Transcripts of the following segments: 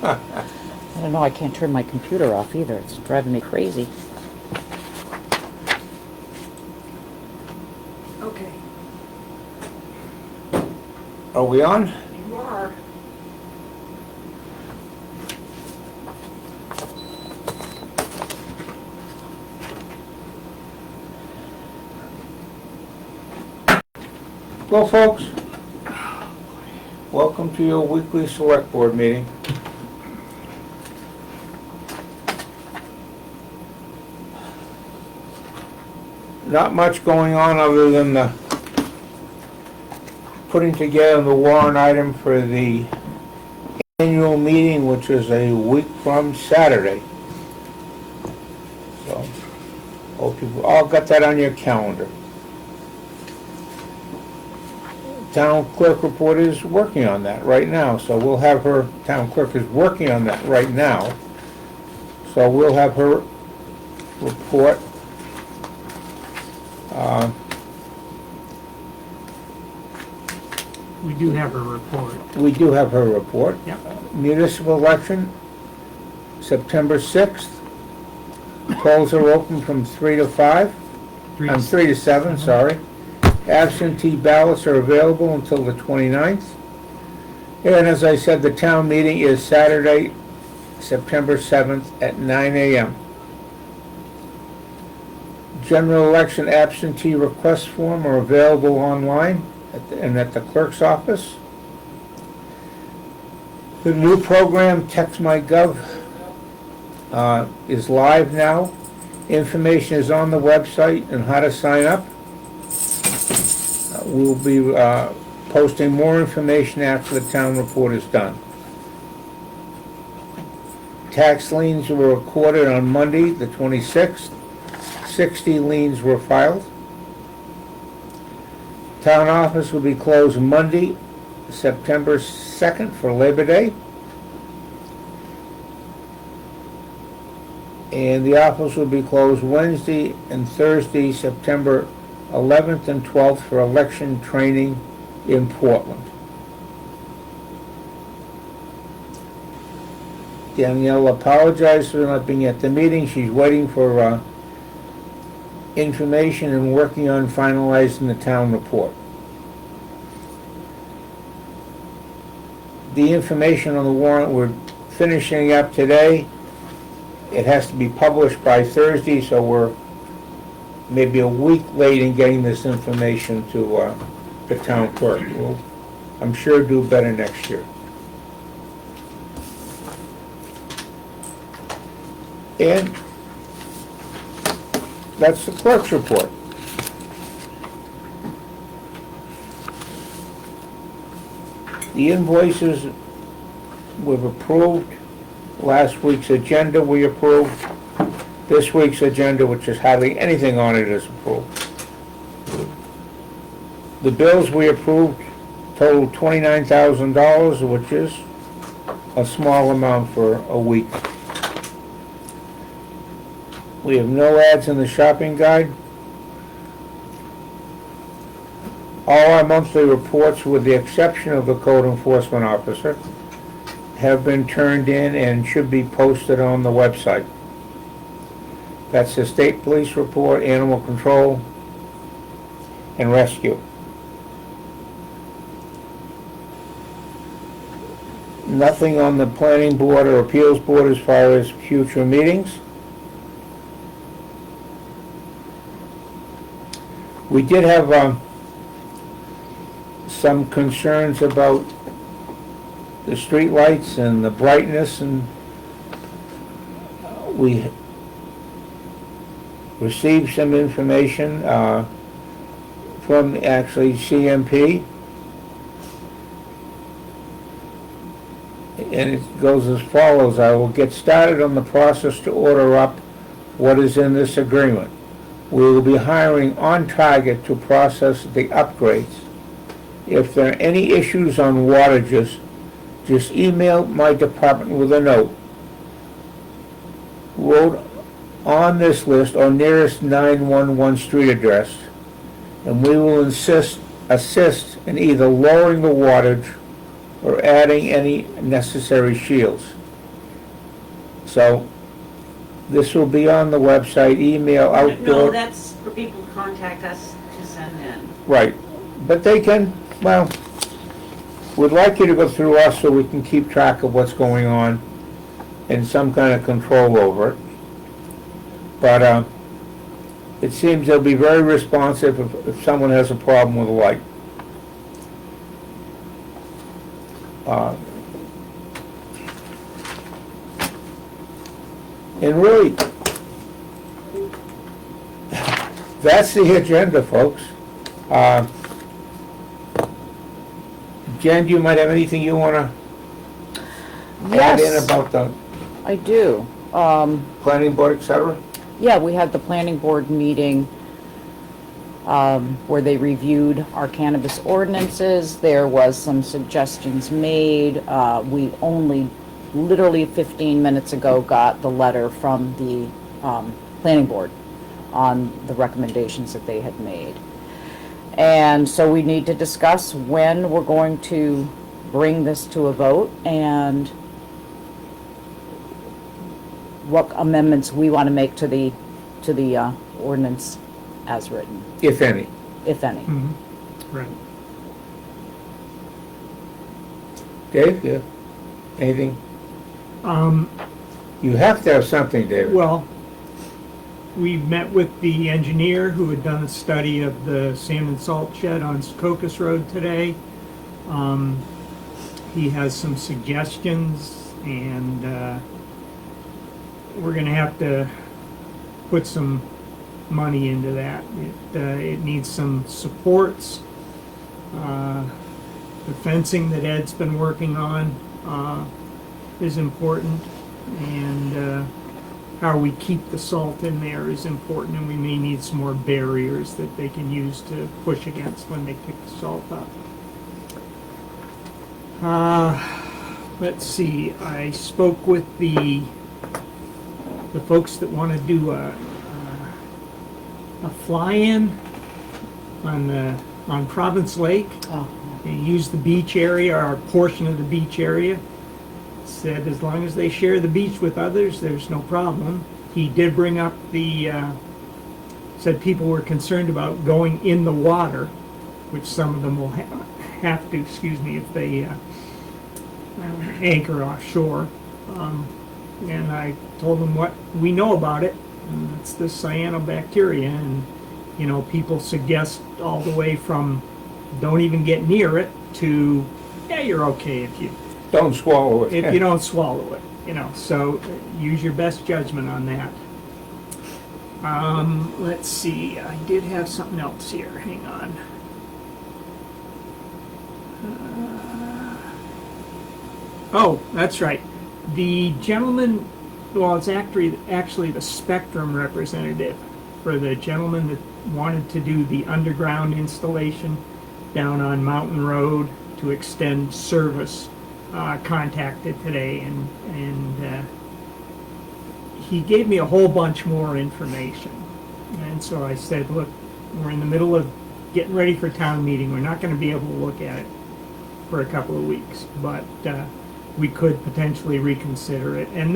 I don't know, I can't turn my computer off either. It's driving me crazy. Okay, Are we on? you are. Hello, folks. Welcome to your weekly select board meeting. Not much going on other than the putting together the warrant item for the annual meeting, which is a week from Saturday. So, hope you've all got that on your calendar. Town clerk report is working on that right now, so we'll have her, town clerk is working on that right now. So we'll have her report. We do have a report. We do have her report. Yep. Municipal election, September 6th. Polls are open from 3 to 5. 3 3 to 7, sorry. Absentee ballots are available until the 29th. And as I said, the town meeting is Saturday, September 7th at 9 a.m. General election absentee request form are available online and at the clerk's office. The new program, TextMyGov, is live now. Information is on the website and how to sign up. We'll be posting more information after the town report is done. Tax liens were recorded on Monday, the 26th. 60 liens were filed. Town office will be closed Monday, September 2nd for Labor Day. And the office will be closed Wednesday and Thursday, September 11th and 12th for election training in Portland. Danielle apologized for not being at the meeting. She's waiting for information and working on finalizing the town report. The information on the warrant we're finishing up today. It has to be published by Thursday, so we're maybe a week late in getting this information to the town clerk. We'll, I'm sure, do better next year. And that's the clerk's report. The invoices we've approved. Last week's agenda we approved. This week's agenda, which is hardly anything on it, is approved. The bills we approved totaled $29,000, which is a small amount for a week. We have no ads in the shopping guide. All our monthly reports, with the exception of the code enforcement officer, have been turned in and should be posted on the website. That's the state police report, animal control, and rescue. Nothing on the planning board or appeals board as far as future meetings. We did have some concerns about the street lights and the brightness, and we received some information from actually CMP, and it goes as follows. I will get started on the process to order up what is in this agreement. We will be hiring on target to process the upgrades. If there are any issues on wattages, just email my department with a note. Wrote on this list or nearest 911 street address, and we will assist in either lowering the wattage or adding any necessary shields. So, this will be on the website, email, No, outdoor. that's for people to contact us to send in. Right, but they can, well, we'd like you to go through us so we can keep track of what's going on and some kind of control over it. But, it seems they'll be very responsive if someone has a problem with a light. And really, that's the agenda, folks. Jen, you might have anything you want to add in Yes, about the I do. planning board, et cetera? Yeah, we had the planning board meeting where they reviewed our cannabis ordinances. There was some suggestions made. We only literally 15 minutes ago got the letter from the planning board on the recommendations that they had made. And so we need to discuss when we're going to bring this to a vote and what amendments we want to make to the ordinance as written, If any. if any. Right. Dave, you, anything? You have to have something, David. Well, we met with the engineer who had done a study of the sand and salt shed on Secocas Road today. He has some suggestions, and we're gonna have to put some money into that. It needs some supports. The fencing that Ed's been working on is important, and how we keep the salt in there is important, and we may need some more barriers that they can use to push against when they pick the salt up. Let's see, I spoke with the folks that want to do a fly-in on Province Lake. Oh, They use the beach area, or a portion of the beach area. Said as long as they share the beach with others, there's no problem. He did bring up said people were concerned about going in the water, which some of them will have to, if they anchor offshore. And I told them what we know about it, and it's the cyanobacteria, and people suggest all the way from don't even get near it to yeah, you're okay if you Don't swallow it. if you don't swallow it, so use your best judgment on that. Let's see, I did have something else here, hang on. Oh, that's right. The gentleman, well, it's actually the Spectrum representative for the gentleman that wanted to do the underground installation down on Mountain Road to extend service, contacted today, and he gave me a whole bunch more information. And so I said, look, we're in the middle of getting ready for town meeting. We're not going to be able to look at it for a couple of weeks, but we could potentially reconsider it. And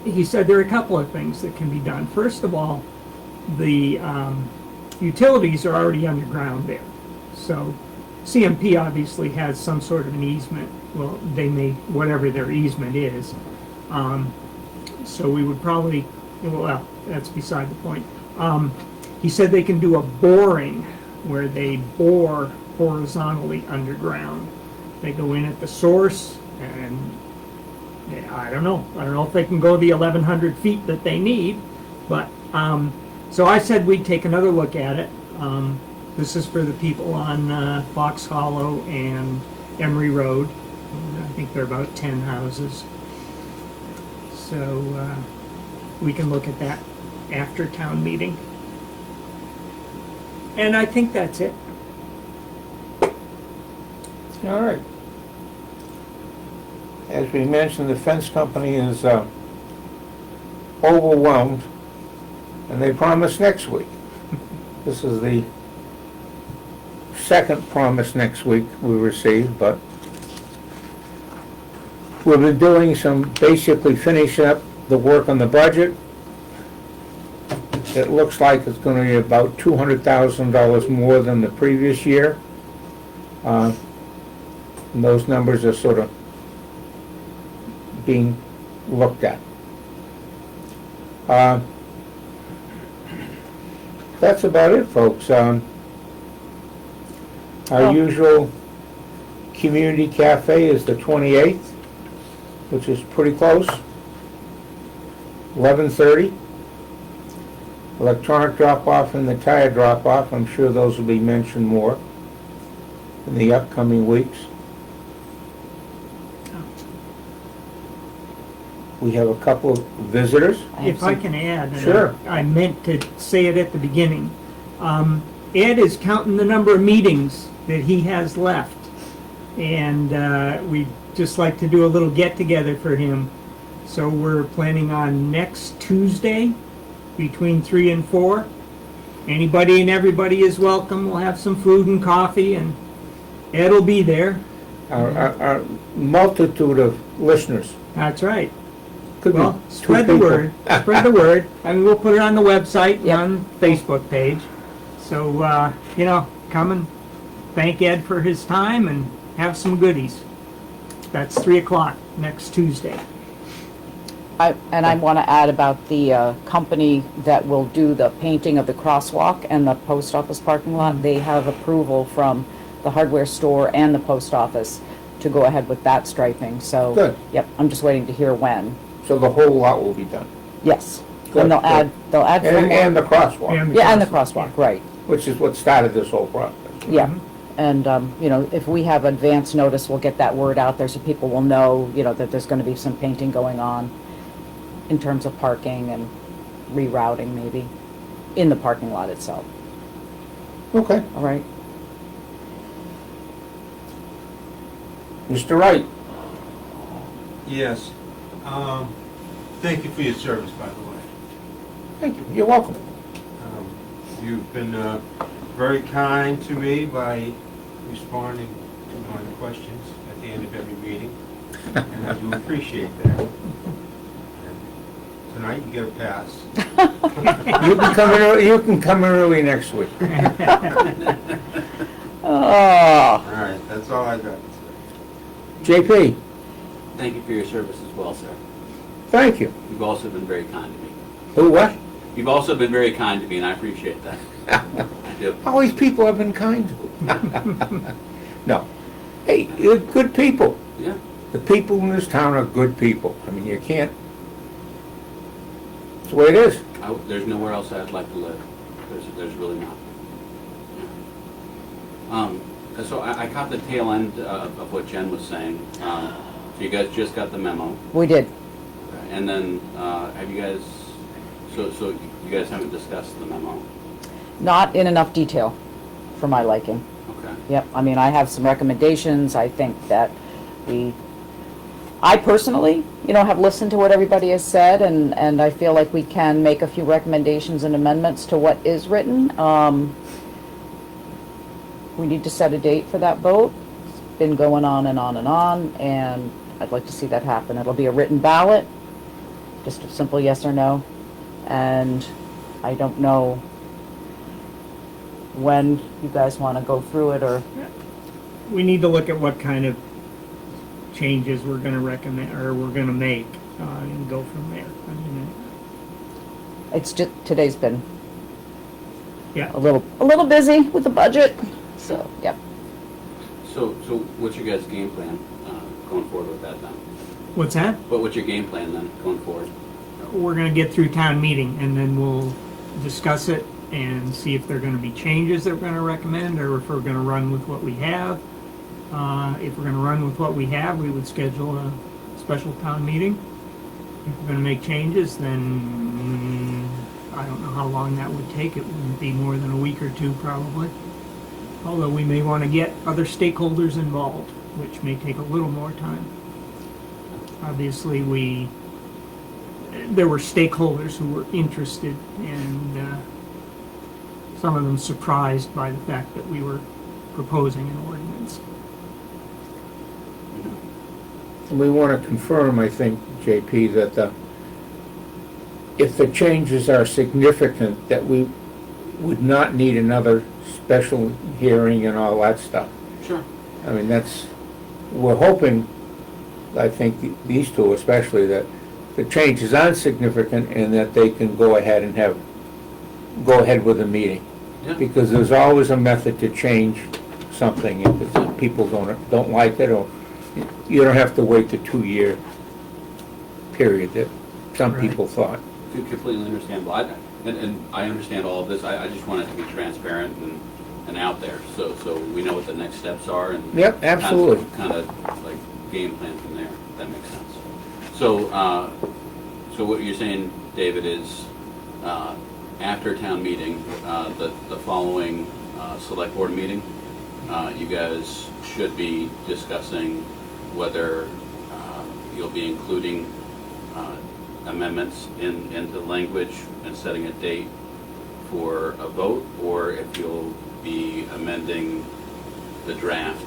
he said there are a couple of things that can be done. First of all, the utilities are already underground there. So CMP obviously has some sort of an easement. Well, they may, whatever their easement is. So we would probably, well, that's beside the point. He said they can do a boring where they bore horizontally underground. They go in at the source, and I don't know if they can go the 1,100 feet that they need, but so I said we'd take another look at it. This is for the people on Fox Hollow and Emery Road. I think there are about 10 houses. So we can look at that after town meeting. And I think that's it. All right. As we mentioned, the fence company is overwhelmed, and they promise next week. This is the second promise next week we received, but We've been doing basically finishing up the work on the budget. It looks like it's gonna be about $200,000 more than the previous year. And those numbers are sort of being looked at. That's about it, folks. Our usual community cafe is the 28th, which is pretty close. 11:30. Electronic drop-off and the tire drop-off, I'm sure those will be mentioned more in the upcoming weeks. We have a couple of visitors. If I can add, and Sure. I meant to say it at the beginning. Ed is counting the number of meetings that he has left. And we'd just like to do a little get-together for him. So we're planning on next Tuesday between 3 and 4. Anybody and everybody is welcome. We'll have some food and coffee, and Ed will be there. Our multitude of listeners. That's right. Could be Well, two spread the people. word. Spread the word. I mean, we'll put it on the website, Yep. on Facebook page. So, come and thank Ed for his time and have some goodies. That's 3 o'clock next Tuesday. I want to add about the company that will do the painting of the crosswalk and the post office parking lot. They have approval from the hardware store and the post office to go ahead with that striping, so. Good. Yep, I'm just waiting to hear when. So the whole lot will be done. Yes. Good, And they'll good. add four more. And the crosswalk, Yeah, and the crosswalk, right. which is what started this whole process. Yeah, and, if we have advance notice, we'll get that word out there so people will know, that there's gonna be some painting going on in terms of parking and rerouting maybe in the parking lot itself, Okay. all right? Mr. Wright, Yes. Thank you for your service, by the way. thank you. You're welcome. You've been very kind to me by responding to my questions at the end of every meeting, and I do appreciate that. And tonight, you get a pass. You can come early next week. Oh, All right, that's all I got to say. JP, Thank you for your service as well, sir. thank you. You've also been very kind to me. Who, what? You've also been very kind to me, and I appreciate that. I do. All these people have been kind to me. No. Hey, you're good people. Yeah. The people in this town are good people. I mean, you can't, it's the way it is. There's nowhere else I'd like to live. There's really not. Yeah. So I caught the tail end of what Jen was saying. So you guys just got the memo, we did. and then have you guys? So you guys haven't discussed the memo. Not in enough detail for my liking. Okay. Yep, I mean, I have some recommendations. I think that I personally, have listened to what everybody has said, and I feel like we can make a few recommendations and amendments to what is written. We need to set a date for that vote. It's been going on and on and on, and I'd like to see that happen. It'll be a written ballot, just a simple yes or no, and I don't know when you guys want to go through it, or, We need to look at what kind of changes we're gonna recommend, or we're gonna make, and go from there. I mean, it's just, today's been yeah. a little busy with the budget, so, yep. So what's your guys' game plan going forward with that then? What's that? What's your game plan then going forward? We're gonna get through town meeting, and then we'll discuss it and see if there are gonna be changes that we're gonna recommend, or if we're gonna run with what we have. If we're gonna run with what we have, we would schedule a special town meeting. If we're gonna make changes, then I don't know how long that would take. It wouldn't be more than a week or two, probably. Although we may wanna get other stakeholders involved, which may take a little more time. Obviously, there were stakeholders who were interested, and some of them surprised by the fact that we were proposing an ordinance. we want to confirm, I think, JP, that if the changes are significant, that we would not need another special hearing and all that stuff. Sure. I mean, we're hoping, I think, these two especially, that the changes aren't significant and that they can go ahead with the meeting. Yeah. Because there's always a method to change something if people don't like it, or you don't have to wait the 2-year period that some Right. people thought. Completely understandable. And I understand all of this. I just want it to be transparent and out there, so we know what the next steps are and. Yep, absolutely. Kind of like game plan from there. That makes sense. So, so what you're saying, David, is after town meeting, the following select board meeting, you guys should be discussing whether you'll be including amendments into language and setting a date for a vote, or if you'll be amending the draft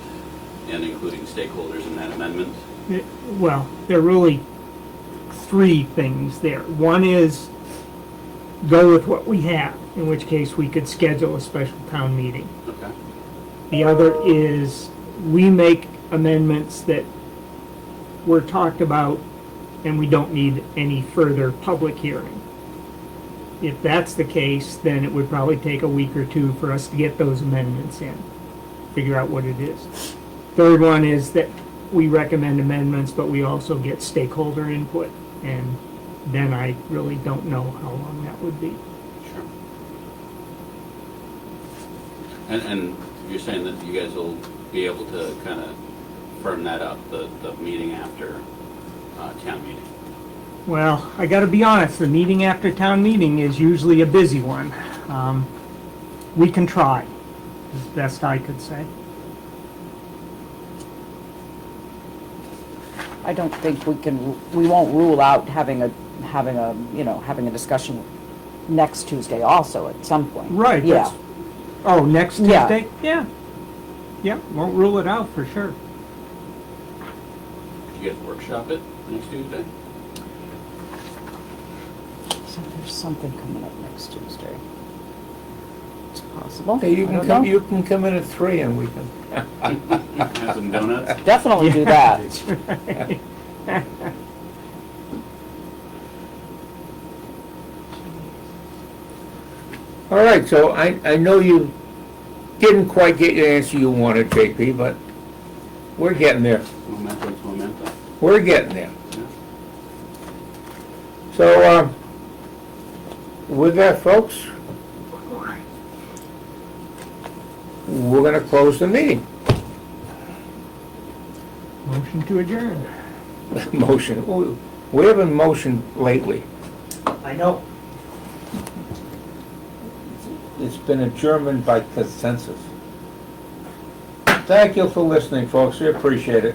and including stakeholders in that amendment. Well, there are really three things there. One is go with what we have, in which case we could schedule a special town meeting. Okay. The other is we make amendments that were talked about and we don't need any further public hearing. If that's the case, then it would probably take a week or two for us to get those amendments in, figure out what it is. Third one is that we recommend amendments, but we also get stakeholder input, and then I really don't know how long that would be. Sure. And you're saying that you guys will be able to kind of firm that up, the meeting after town meeting? Well, I gotta be honest, the meeting after town meeting is usually a busy one. We can try, as best I could say. I don't think we won't rule out having a discussion next Tuesday also at some point. Right. Yeah. Oh, next Yeah. Tuesday? Yeah. Yeah, won't rule it out for sure. You guys workshop it next Tuesday? So there's something coming up next Tuesday. It's possible. Hey, you I can don't come. know. You can come in at 3, and we can. Have some donuts? Definitely do that. All right. So I know you didn't quite get your answer you wanted, JP, but we're getting there. Momentum's momentum. We're getting there. Yeah. So with that, folks, we're going to close the meeting. Motion to adjourn. Motion. We haven't motioned lately. I know. It's been adjourned by consensus. Thank you for listening, folks. We appreciate it.